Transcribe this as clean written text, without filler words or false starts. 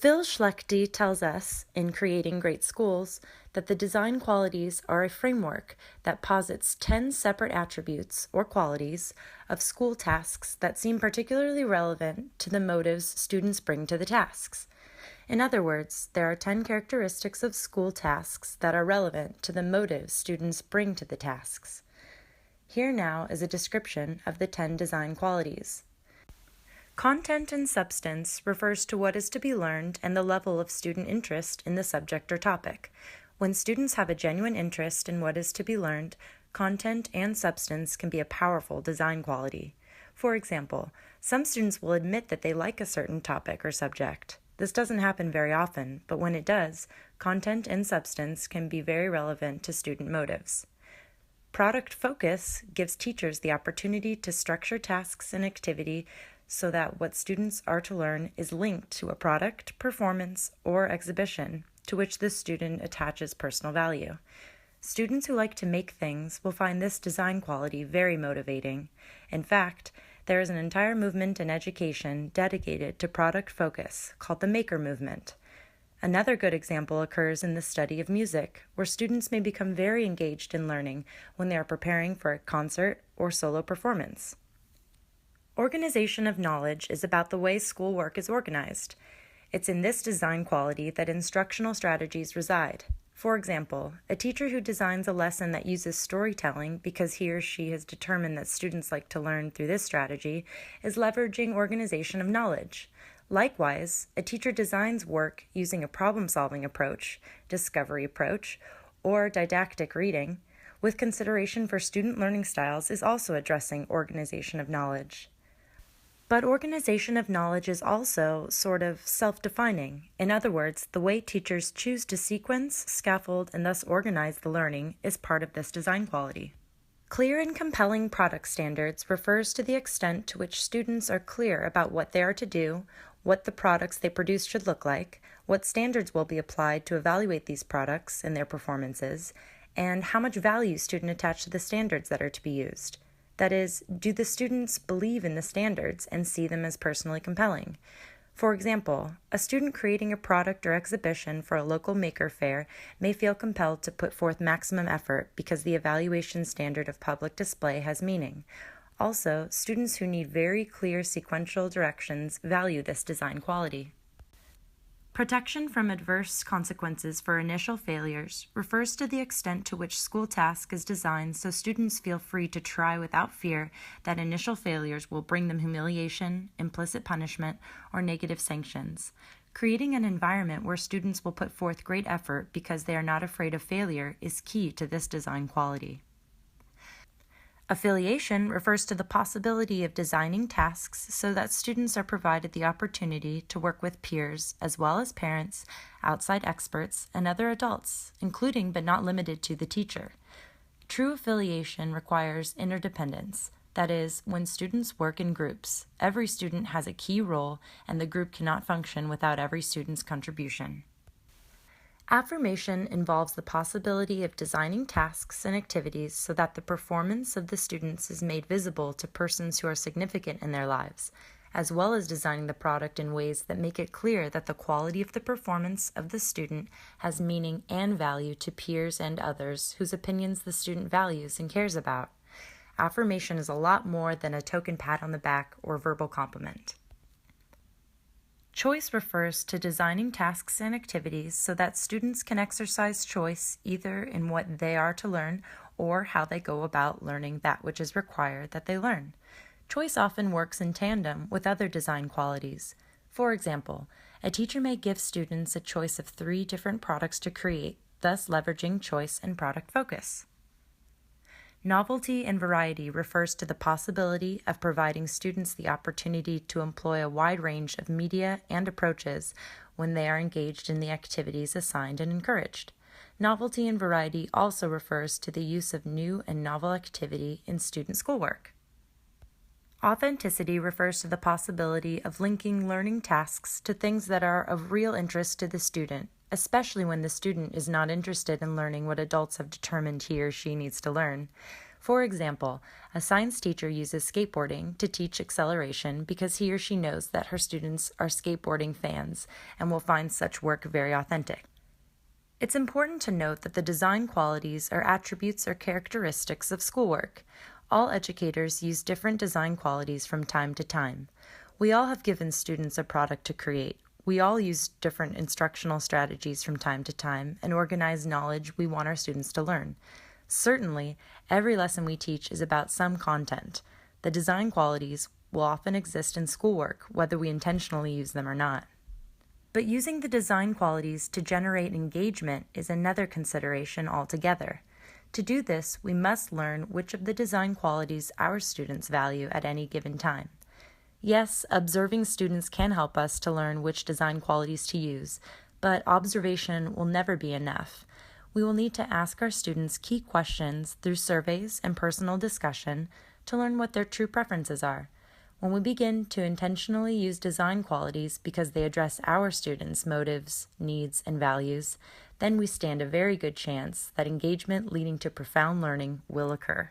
Phil Schlechte tells us, in Creating Great Schools, that the design qualities are a framework that posits 10 separate attributes or qualities of school tasks that seem particularly relevant to the motives students bring to the tasks. In other words, there are 10 characteristics of school tasks that are relevant to the motives students bring to the tasks. Here now is a description of the 10 design qualities. Content and substance refers to what is to be learned and the level of student interest in the subject or topic. When students have a genuine interest in what is to be learned, content and substance can be a powerful design quality. For example, some students will admit that they like a certain topic or subject. This doesn't happen very often, but when it does, content and substance can be very relevant to student motives. Product focus gives teachers the opportunity to structure tasks and activity so that what students are to learn is linked to a product, performance, or exhibition to which the student attaches personal value. Students who like to make things will find this design quality very motivating. In fact, there is an entire movement in education dedicated to product focus called the Maker Movement. Another good example occurs in the study of music, where students may become very engaged in learning when they are preparing for a concert or solo performance. Organization of knowledge is about the way schoolwork is organized. It's in this design quality that instructional strategies reside. For example, a teacher who designs a lesson that uses storytelling because he or she has determined that students like to learn through this strategy is leveraging organization of knowledge. Likewise, a teacher designs work using a problem-solving approach, discovery approach, or didactic reading, with consideration for student learning styles is also addressing organization of knowledge. But organization of knowledge is also sort of self-defining. In other words, the way teachers choose to sequence, scaffold, and thus organize the learning is part of this design quality. Clear and compelling product standards refers to the extent to which students are clear about what they are to do, what the products they produce should look like, what standards will be applied to evaluate these products and their performances, and how much value students attach to the standards that are to be used. That is, do the students believe in the standards and see them as personally compelling? For example, a student creating a product or exhibition for a local maker fair may feel compelled to put forth maximum effort because the evaluation standard of public display has meaning. Also, students who need very clear sequential directions value this design quality. Protection from adverse consequences for initial failures refers to the extent to which school task is designed so students feel free to try without fear that initial failures will bring them humiliation, implicit punishment, or negative sanctions. Creating an environment where students will put forth great effort because they are not afraid of failure is key to this design quality. Affiliation refers to the possibility of designing tasks so that students are provided the opportunity to work with peers, as well as parents, outside experts, and other adults, including but not limited to the teacher. True affiliation requires interdependence. That is, when students work in groups, every student has a key role, and the group cannot function without every student's contribution. Affirmation involves the possibility of designing tasks and activities so that the performance of the students is made visible to persons who are significant in their lives, as well as designing the product in ways that make it clear that the quality of the performance of the student has meaning and value to peers and others whose opinions the student values and cares about. Affirmation is a lot more than a token pat on the back or verbal compliment. Choice refers to designing tasks and activities so that students can exercise choice either in what they are to learn or how they go about learning that which is required that they learn. Choice often works in tandem with other design qualities. For example, a teacher may give students a choice of 3 different products to create, thus leveraging choice and product focus. Novelty and variety refers to the possibility of providing students the opportunity to employ a wide range of media and approaches when they are engaged in the activities assigned and encouraged. Novelty and variety also refers to the use of new and novel activity in student schoolwork. Authenticity refers to the possibility of linking learning tasks to things that are of real interest to the student, especially when the student is not interested in learning what adults have determined he or she needs to learn. For example, a science teacher uses skateboarding to teach acceleration because he or she knows that her students are skateboarding fans and will find such work very authentic. It's important to note that the design qualities are attributes or characteristics of schoolwork. All educators use different design qualities from time to time. We all have given students a product to create. We all use different instructional strategies from time to time and organize knowledge we want our students to learn. Certainly, every lesson we teach is about some content. The design qualities will often exist in schoolwork, whether we intentionally use them or not. But using the design qualities to generate engagement is another consideration altogether. To do this, we must learn which of the design qualities our students value at any given time. Yes, observing students can help us to learn which design qualities to use, but observation will never be enough. We will need to ask our students key questions through surveys and personal discussion to learn what their true preferences are. When we begin to intentionally use design qualities because they address our students' motives, needs, and values, then we stand a very good chance that engagement leading to profound learning will occur.